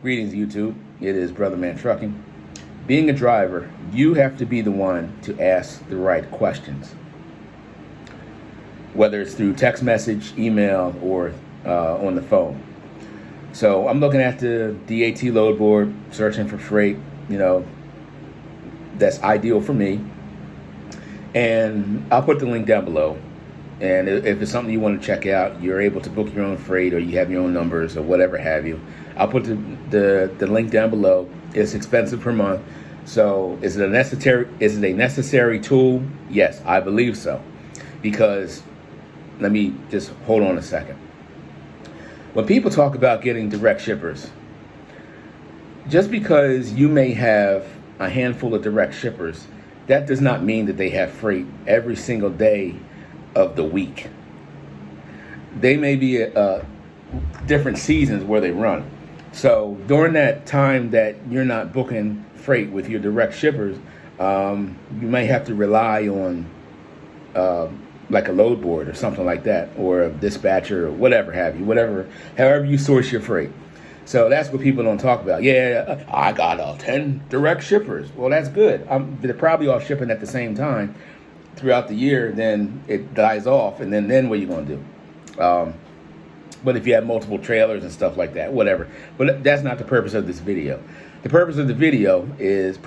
Greetings, YouTube. It is Brother Man Trucking. Being a driver, you have to be the one to ask the right questions, whether it's through text message, email, or on the phone. So I'm looking at the DAT load board, searching for freight, that's ideal for me. And I'll put the link down below. And if it's something you want to check out, you're able to book your own freight, or you have your own numbers or whatever have you. I'll put the link down below. It's expensive per month. So is it a necessary tool? Yes, I believe so. Because let me just hold on a second. When people talk about getting direct shippers, just because you may have a handful of direct shippers, that does not mean that they have freight every single day of the week. They may be different seasons where they run. So during that time that you're not booking freight with your direct shippers, you may have to rely on like a load board or something like that, or a dispatcher or whatever have you, however you source your freight. So that's what people don't talk about. Yeah, I got 10 direct shippers. Well, that's good. They're probably all shipping at the same time throughout the year. Then it dies off, and then what are you going to do? But if you have multiple trailers and stuff like that, whatever. But that's not the purpose of this video. The purpose of the video is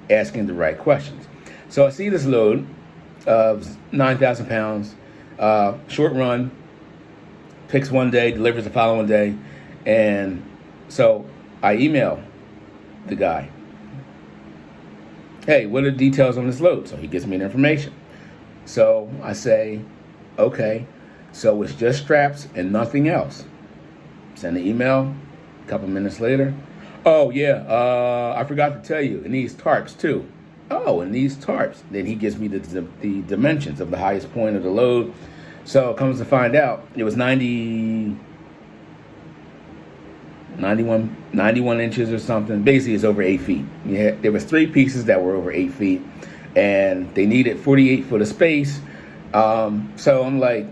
asking the right questions. So I see this load of 9,000 pounds, short run, picks one day, delivers the following day. And so I email the guy, hey, what are the details on this load? So he gives me the information. So I say, okay, so it's just straps and nothing else. Send the email. A couple minutes later, oh yeah, I forgot to tell you, it needs tarps too. Oh, it needs tarps. Then he gives me the dimensions of the highest point of the load. So it comes to find out, it was 91 inches or something. Basically, it's over 8 feet. There was 3 pieces that were over 8 feet, and they needed 48 foot of space. So I'm like,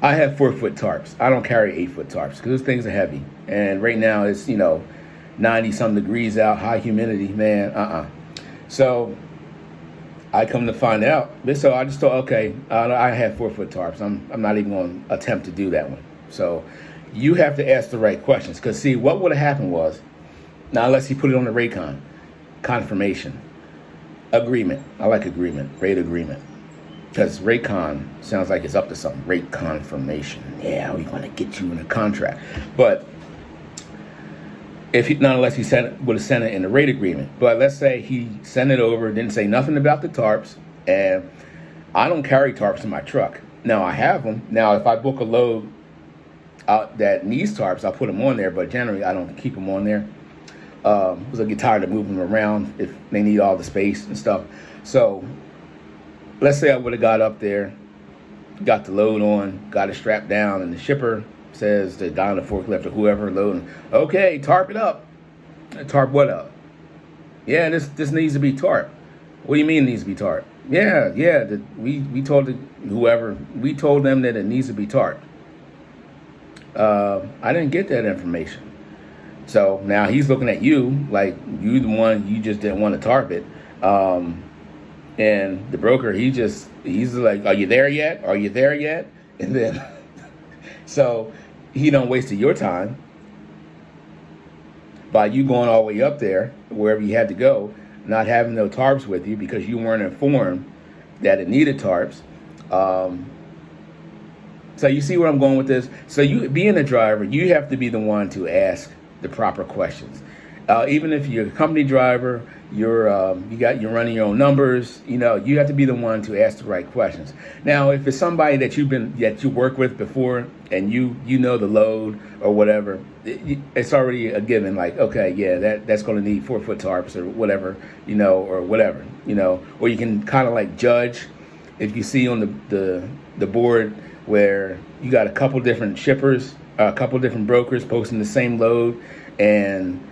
I have 4-foot tarps. I don't carry 8-foot tarps because those things are heavy. And right now it's 90 some degrees out, high humidity, man. So I come to find out. So I just thought, okay, I have 4-foot tarps. I'm not even going to attempt to do that one. So you have to ask the right questions, because see, what would have happened was, now unless you put it on the Raycon, confirmation, agreement. I like agreement, rate agreement. Because Raycon sounds like it's up to something. Rate confirmation. Yeah, we're going to get you in a contract. But not unless he would have sent it in the rate agreement. But let's say he sent it over, didn't say nothing about the tarps, and I don't carry tarps in my truck. Now I have them. Now if I book a load out that needs tarps, I'll put them on there. But generally I don't keep them on there because I get tired of moving them around if they need all the space and stuff. So let's say I would have got up there, got the load on, got it strapped down, and the shipper says, the guy on the forklift or whoever loading, okay, tarp it up. Tarp what up? Yeah, this needs to be tarp. What do you mean it needs to be tarp? Yeah. We told them that it needs to be tarp. I didn't get that information. So now he's looking at you like you the one, you just didn't want to tarp it. And the broker, he's like, are you there yet? Are you there yet? And then, so he don't wasted your time by you going all the way up there, wherever you had to go, not having no tarps with you because you weren't informed that it needed tarps. So you see where I'm going with this? So you, being a driver, you have to be the one to ask the proper questions. Even if you're a company driver, you're running your own numbers, you have to be the one to ask the right questions. Now, if it's somebody that you work with before and you know the load or whatever, it's already a given. Like, okay, yeah, that's going to need 4-foot tarps or whatever, or whatever, or you can kind of like judge if you see on the board where you got a couple different shippers, a couple different brokers posting the same load, and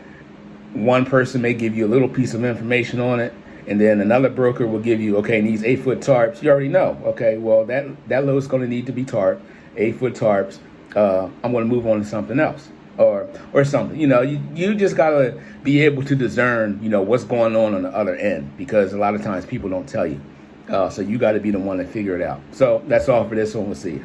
one person may give you a little piece of information on it, and then another broker will give you, okay, needs 8-foot tarps. You already know, okay, well, that load's going to need to be tarped, 8-foot tarps. I'm going to move on to something else. or something. You just gotta be able to discern, what's going on the other end, because a lot of times people don't tell you. So you got to be the one to figure it out. So that's all for this one. We'll see you.